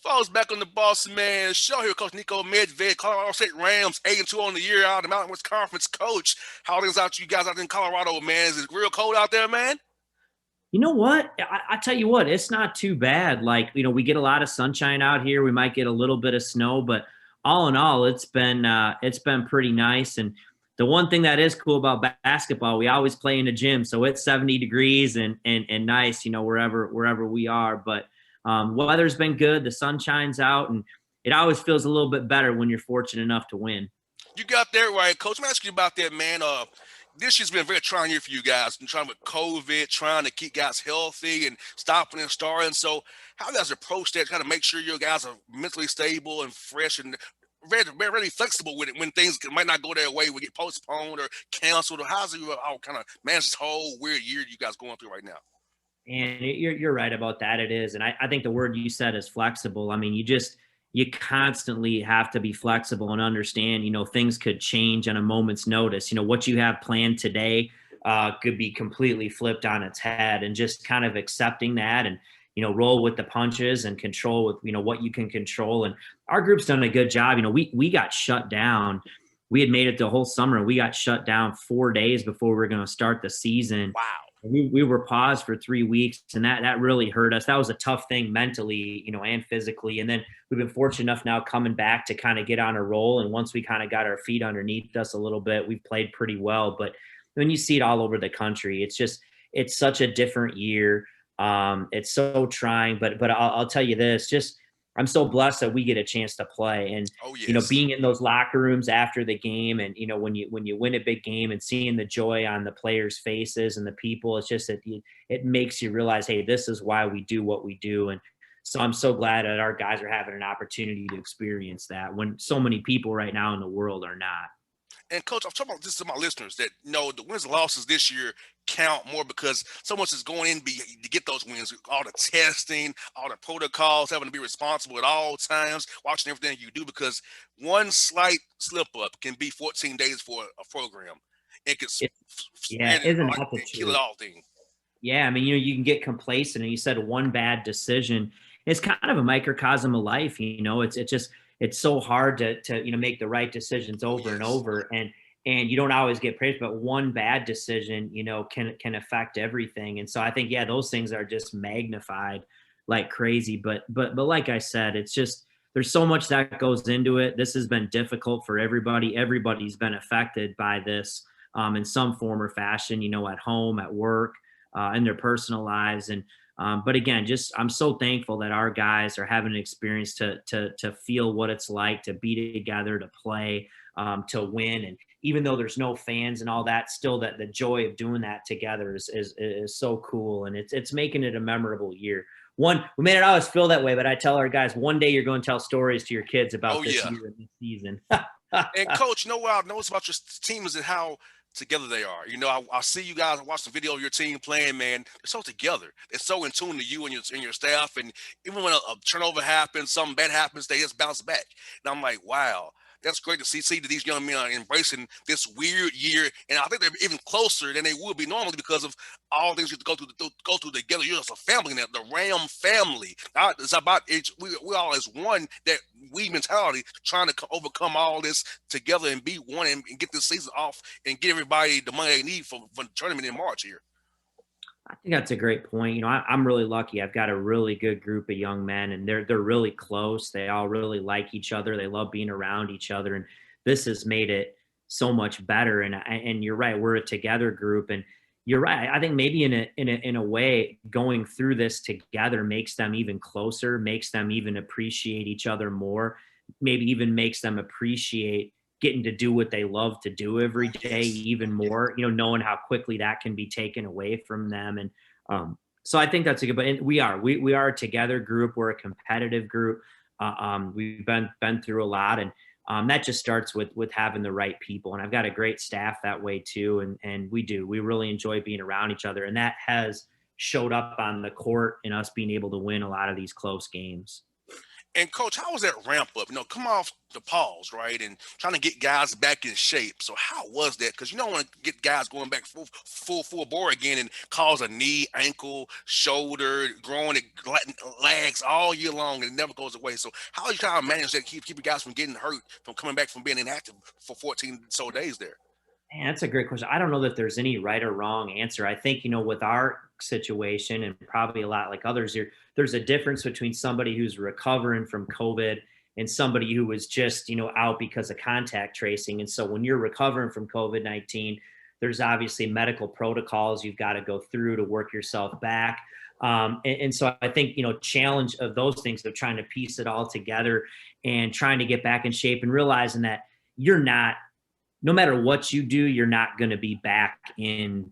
Folks, back on the Bossman show here, Coach Niko Medved, Colorado State Rams, 8-2 on the year out of the Mountain West Conference. Coach, how things out to you guys out in Colorado, man? Is it real cold out there, man? You know what? I tell you what, it's not too bad. Like, we get a lot of sunshine out here. We might get a little bit of snow, but all in all, it's been pretty nice. And the one thing that is cool about basketball, we always play in the gym, so it's 70 degrees and nice, wherever we are. But weather's been good. The sun shines out, and it always feels a little bit better when you're fortunate enough to win. You got that right, Coach. Let me ask you about that, man. This year's been a very trying year for you guys. And trying with COVID, trying to keep guys healthy and stopping and starting. So, how you guys approach that? Kind of make sure your guys are mentally stable and fresh and very flexible with it when things might not go their way, we get postponed or canceled. Or how's you all kind of manage this whole weird year you guys going through right now? And you're right about that. It is, and I think the word you said is flexible. I mean, you constantly have to be flexible and understand. Things could change on a moment's notice. What you have planned today could be completely flipped on its head, and just kind of accepting that and roll with the punches and control with what you can control. And our group's done a good job. We got shut down. We had made it the whole summer. We got shut down 4 days before we were going to start the season. Wow. We were paused for 3 weeks, and that really hurt us. That was a tough thing mentally, and physically. And then we've been fortunate enough now coming back to kind of get on a roll. And once we kind of got our feet underneath us a little bit, we've played pretty well. But when you see it all over the country, it's such a different year. It's so trying, but I'll tell you this, I'm so blessed that we get a chance to play. And Oh, yes. being in those locker rooms after the game, and when you win a big game and seeing the joy on the players' faces and the people, it's just that it makes you realize, hey, this is why we do what we do. And so I'm so glad that our guys are having an opportunity to experience that when so many people right now in the world are not. And Coach, I'm talking about this to my listeners that the wins and losses this year count more because so much is going in to get those wins. All the testing, all the protocols, having to be responsible at all times, watching everything you do because one slight slip up can be 14 days for a program. It could It, yeah, spread it isn't like that the kill it truth? all thing. Yeah, I mean, you can get complacent, and you said one bad decision. It's kind of a microcosm of life. It's so hard to make the right decisions Oh over and yes. over, and you don't always get praised, but one bad decision, can affect everything. And so I think, yeah, those things are just magnified like crazy. But like I said, it's just there's so much that goes into it. This has been difficult for everybody. Everybody's been affected by this in some form or fashion, at home, at work, in their personal lives. And but again, just I'm so thankful that our guys are having an experience to feel what it's like to be together, to play, to win. And even though there's no fans and all that, still that the joy of doing that together is so cool, and it's making it a memorable year. We may not always feel that way, but I tell our guys, one day you're going to tell stories to your kids Oh about this yeah. year and this season. And Coach, what I noticed about your team is that how together they are. I see you guys. I watch the video of your team playing. Man, they're so together. They're so in tune to you and your staff. And even when a turnover happens, something bad happens, they just bounce back. And I'm like, wow. That's great to see that these young men are embracing this weird year, and I think they're even closer than they would be normally because of all things you have to go through together. You're just a family now, the Ram family. It's about we all as one. That we mentality, trying to overcome all this together and be one and get this season off and get everybody the money they need for the tournament in March here. I think that's a great point. I'm really lucky. I've got a really good group of young men, and they're really close. They all really like each other. They love being around each other, and this has made it so much better. And you're right, we're a together group, and you're right. I think maybe in a way, going through this together makes them even closer, makes them even appreciate each other more, maybe even makes them appreciate getting to do what they love to do every Oh day yes. even more, knowing how quickly that can be taken away from them. And so I think that's a good, but we are a together group. We're a competitive group. We've been through a lot, and that just starts with having the right people. And I've got a great staff that way too. And we really enjoy being around each other. And that has showed up on the court in us being able to win a lot of these close games. And coach, how was that ramp up? Come off the pause, right, and trying to get guys back in shape. So how was that? Because you don't want to get guys going back full bore again and cause a knee, ankle, shoulder, growing legs all year long, and it never goes away. So how you trying to manage that? Keep your guys from getting hurt, from coming back from being inactive for 14 so days there. Man, that's a great question. I don't know that there's any right or wrong answer. I think, with our situation and probably a lot like others here, there's a difference between somebody who's recovering from COVID and somebody who was just, out because of contact tracing. And so when you're recovering from COVID-19, there's obviously medical protocols you've got to go through to work yourself back. And so I think, challenge of those things of trying to piece it all together and trying to get back in shape and realizing that you're not, no matter what you do, you're not going to be back in,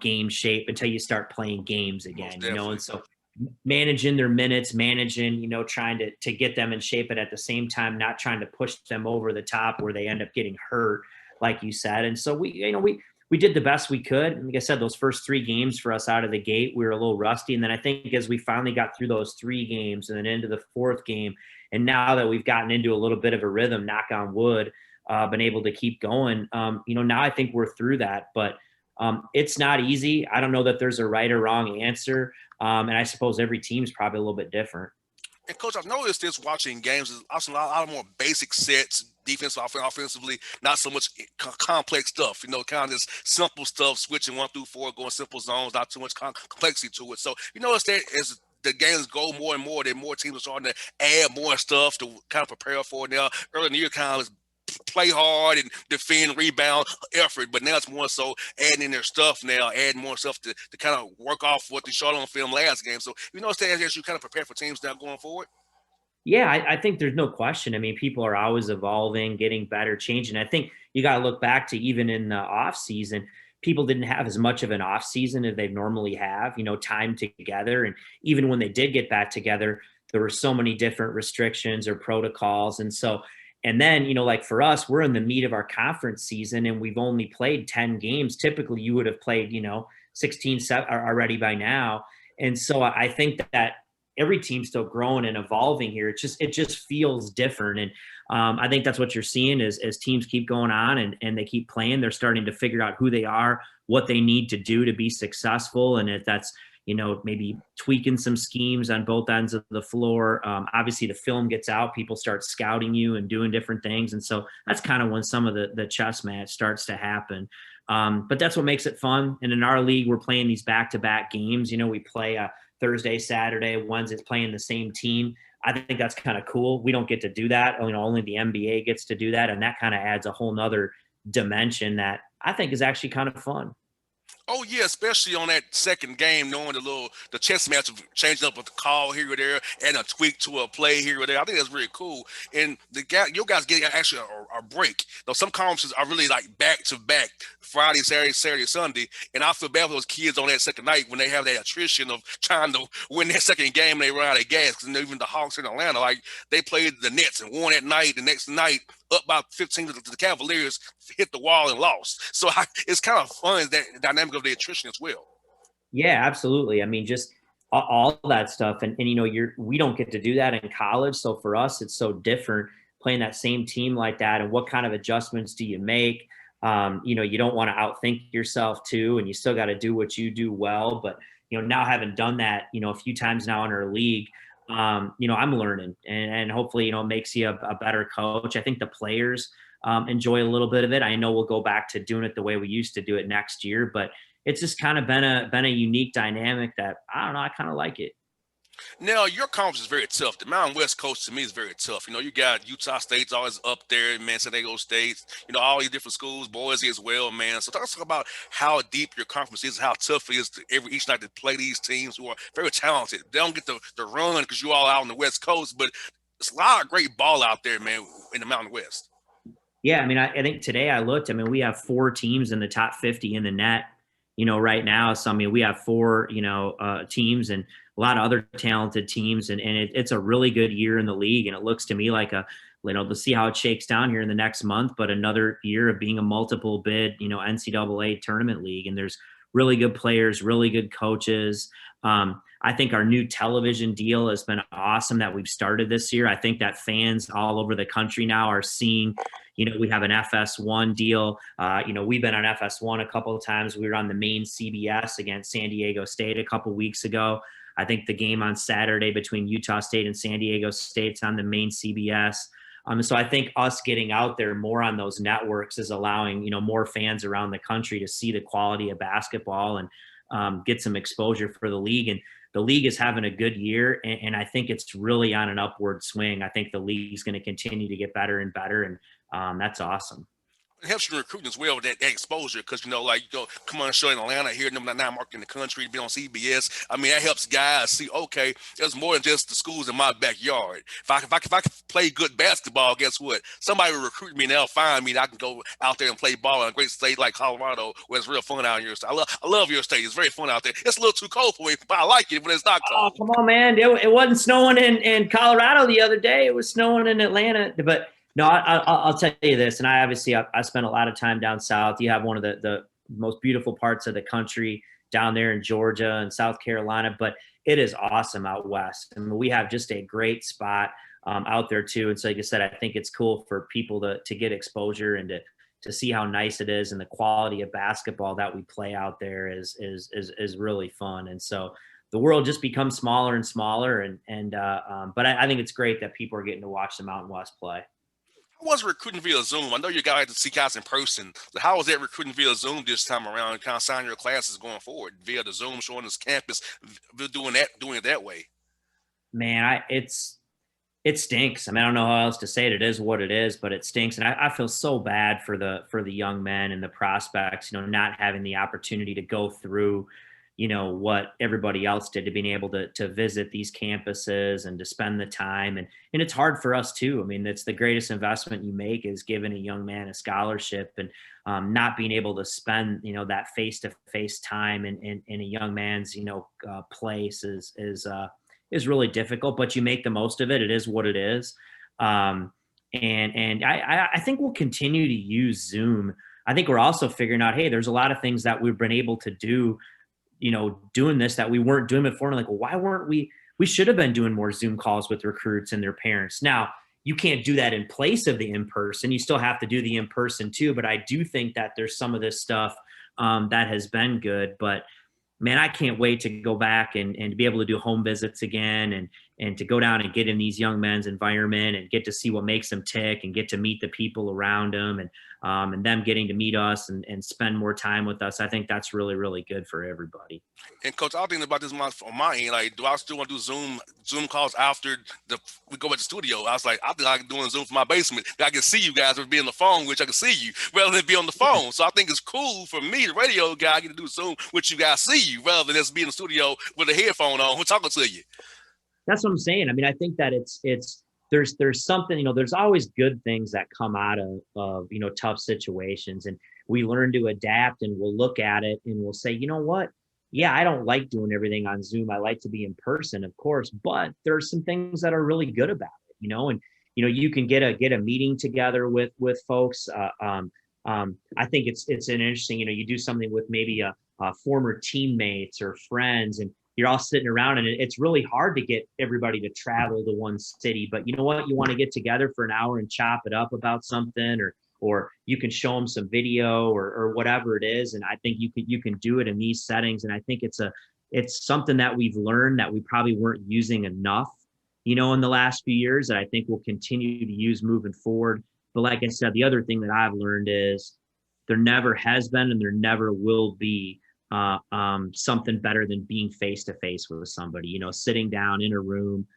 game shape until you start playing games again, and so managing their minutes, trying to get them in shape, but at the same time, not trying to push them over the top where they end up getting hurt, like you said. And so we did the best we could. And like I said, those first 3 games for us out of the gate, we were a little rusty. And then I think as we finally got through those 3 games and then into the 4th game, and now that we've gotten into a little bit of a rhythm, knock on wood, been able to keep going. Now I think we're through that, but it's not easy. I don't know that there's a right or wrong answer. And I suppose every team's probably a little bit different. And coach, I've noticed this watching games is also a lot more basic sets, defense, offensively, not so much complex stuff. Kind of this simple stuff, switching 1 through 4, going simple zones, not too much complexity to it. So you notice that as the games go more and more, that more teams are starting to add more stuff to kind of prepare for it. Now, early in the year, kind of play hard and defend, rebound, effort. But now it's more so adding in their stuff now, adding more stuff to kind of work off what they showed on film last game. So, as you kind of prepare for teams now going forward? Yeah, I think there's no question. I mean, people are always evolving, getting better, changing. I think you got to look back to even in the off season, people didn't have as much of an off season as they normally have, time together. And even when they did get back together, there were so many different restrictions or protocols. And then, like for us, we're in the meat of our conference season and we've only played 10 games. Typically you would have played, 16 already by now. And so I think that every team's still growing and evolving here. It just feels different. And I think that's what you're seeing as teams keep going on and they keep playing, they're starting to figure out who they are, what they need to do to be successful. And if that's, maybe tweaking some schemes on both ends of the floor. Obviously the film gets out, people start scouting you and doing different things. And so that's kind of when some of the chess match starts to happen. But that's what makes it fun. And in our league, we're playing these back-to-back games. We play Thursday, Saturday, Wednesday, playing the same team. I think that's kind of cool. We don't get to do that. Only the NBA gets to do that. And that kind of adds a whole nother dimension that I think is actually kind of fun. Oh yeah, especially on that second game, knowing the chess match of changing up with the call here or there and a tweak to a play here or there. I think that's really cool. And your guys get actually a break. Some conferences are really like back to back, Friday, Saturday, Sunday. And I feel bad for those kids on that second night when they have that attrition of trying to win that second game and they run out of gas. Because even the Hawks in Atlanta, like they played the Nets and won that night. The next night, up by 15 to the Cavaliers, hit the wall and lost. So it's kind of fun, that dynamic of the attrition as well. Yeah, absolutely. I mean, just all that stuff. And we don't get to do that in college. So for us, it's so different playing that same team like that. And what kind of adjustments do you make? You don't want to outthink yourself too, and you still got to do what you do well. But, now having done that, a few times now in our league, I'm learning and hopefully, it makes you a better coach. I think the players enjoy a little bit of it. I know we'll go back to doing it the way we used to do it next year, but it's just kind of been a unique dynamic that I don't know. I kind of like it. Now, your conference is very tough. The Mountain West Coast to me is very tough. You got Utah State's always up there, man, San Diego State, all these different schools, Boise as well, man. So talk about how deep your conference is, how tough it is each night to play these teams who are very talented. They don't get the run because you all out on the West Coast, but it's a lot of great ball out there, man, in the Mountain West. Yeah, I mean, I think today I looked. I mean, we have 4 teams in the top 50 in the net, right now. So, I mean, we have 4, teams and a lot of other talented teams. And it's a really good year in the league. And it looks to me like to see how it shakes down here in the next month, but another year of being a multiple bid, NCAA tournament league. And there's really good players, really good coaches. I think our new television deal has been awesome that we've started this year. I think that fans all over the country now are seeing, we have an FS1 deal. We've been on FS1 a couple of times. We were on the main CBS against San Diego State a couple of weeks ago. I think the game on Saturday between Utah State and San Diego State's on the main CBS. So I think us getting out there more on those networks is allowing, more fans around the country to see the quality of basketball and get some exposure for the league. And the league is having a good year, and I think it's really on an upward swing. I think the league is going to continue to get better and better, and that's awesome. It helps you recruiting as well with that exposure because come on a show in Atlanta here, number 9 market in the country, be on CBS. I mean, that helps guys see, okay, there's more than just the schools in my backyard. If I can play good basketball, guess what? Somebody will recruit me and they'll find me, and I can go out there and play ball in a great state like Colorado, where it's real fun out here. So I love your state. It's very fun out there. It's a little too cold for me, but I like it when it's not cold. Oh, come on, man! It wasn't snowing in Colorado the other day. It was snowing in Atlanta, but. No, I'll tell you this, and I spent a lot of time down south. You have one of the most beautiful parts of the country down there in Georgia and South Carolina, but it is awesome out west. I mean, we have just a great spot out there too. And so, like I said, I think it's cool for people to get exposure and to see how nice it is, and the quality of basketball that we play out there is really fun. And so the world just becomes smaller and smaller, but I think it's great that people are getting to watch the Mountain West play. How was recruiting via Zoom? I know you guys to see guys in person. So how was that recruiting via Zoom this time around? Kind of sign your classes going forward via the Zoom, showing this campus, doing it that way. Man, it stinks. I mean, I don't know how else to say it. It is what it is, but it stinks. And I feel so bad for the young men and the prospects, not having the opportunity to go through, what everybody else did, to being able to visit these campuses and to spend the time. And it's hard for us too. I mean, it's the greatest investment you make is giving a young man a scholarship, and not being able to spend, that face-to-face time in a young man's, place is really difficult, but you make the most of it. It is what it is. And I think we'll continue to use Zoom. I think we're also figuring out, hey, there's a lot of things that we've been able to do, doing this that we weren't doing before. And like, well, why weren't we should have been doing more Zoom calls with recruits and their parents. Now, you can't do that in place of the in-person. You still have to do the in-person too. But I do think that there's some of this stuff that has been good. But man, I can't wait to go back and to be able to do home visits again, and to go down and get in these young men's environment and get to see what makes them tick, and get to meet the people around them, and them getting to meet us and spend more time with us. I think that's really, really good for everybody. And Coach, I was thinking about this on my end. Like, do I still want to do Zoom calls after we go back to the studio? I was like, I think I can do a Zoom from my basement. I can see you guys or be on the phone, which I can see you rather than be on the phone. So I think it's cool for me, the radio guy, I get to do Zoom, which you guys see you, rather than just be in the studio with a headphone on. We're talking to you. That's what I'm saying. I mean, I think that there's something, there's always good things that come out of tough situations, and we learn to adapt, and we'll look at it and we'll say, you know what? Yeah, I don't like doing everything on Zoom. I like to be in person, of course, but there's some things that are really good about it, and you can get a meeting together with folks. I think it's an interesting, you do something with maybe a former teammates or friends, and you're all sitting around, and it's really hard to get everybody to travel to one city. But you know what? You want to get together for an hour and chop it up about something, or you can show them some video or whatever it is. And I think you can do it in these settings. And I think it's something that we've learned that we probably weren't using enough, in the last few years, that I think we'll continue to use moving forward. But like I said, the other thing that I've learned is there never has been and there never will be something better than being face-to-face with somebody, sitting down in a room,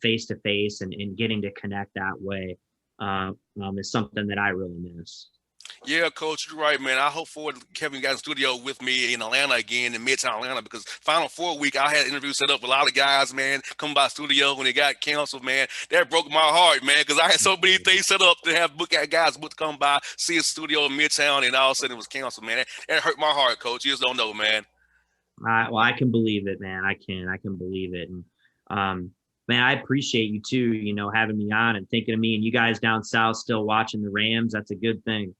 face-to-face, and getting to connect that way is something that I really miss. Yeah, Coach, you're right, man. I hope forward to having you guys in the studio with me in Atlanta again, in Midtown Atlanta, because Final Four week, I had interviews set up with a lot of guys, man, come by studio when it got canceled, man. That broke my heart, man, because I had so many things set up to have guys booked to come by, see a studio in Midtown, and all of a sudden it was canceled, man. That hurt my heart, Coach. You just don't know, man. Well, I can believe it, man. I can believe it. And man, I appreciate you too, having me on and thinking of me, and you guys down south still watching the Rams. That's a good thing.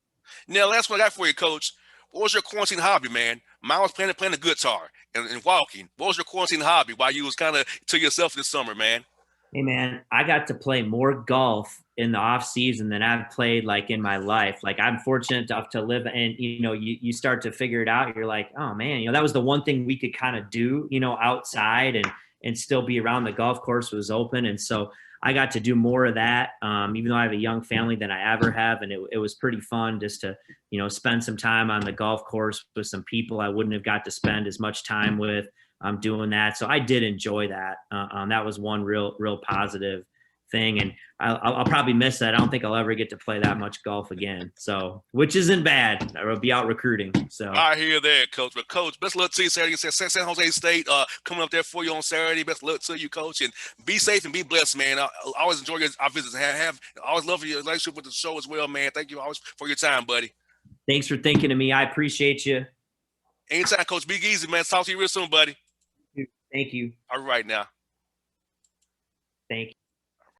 Now, last one I got for you, Coach. What was your quarantine hobby, man? Mine was playing the guitar and walking. What was your quarantine hobby while you was kind of to yourself this summer, man? Hey man, I got to play more golf in the off season than I've played like in my life. Like I'm fortunate enough to live, and you start to figure it out. You're like, oh man, that was the one thing we could kind of do, outside and still be around. The golf course was open, and so I got to do more of that. Even though I have a young family than I ever have, and it was pretty fun just to spend some time on the golf course with some people I wouldn't have got to spend as much time with. Doing that. So I did enjoy that. That was one real positive thing. And I'll probably miss that. I don't think I'll ever get to play that much golf again. So, which isn't bad. I'll be out recruiting. So I hear that, Coach. But Coach, best of luck to you Saturday. San Jose State coming up there for you on Saturday. Best of luck to you, Coach, and be safe and be blessed, man. I always enjoy our visits. Have always love your relationship with the show as well, man. Thank you always for your time, buddy. Thanks for thinking of me. I appreciate you. Anytime, Coach. Be easy, man. Talk to you real soon, buddy. Thank you. All right now. Thank you.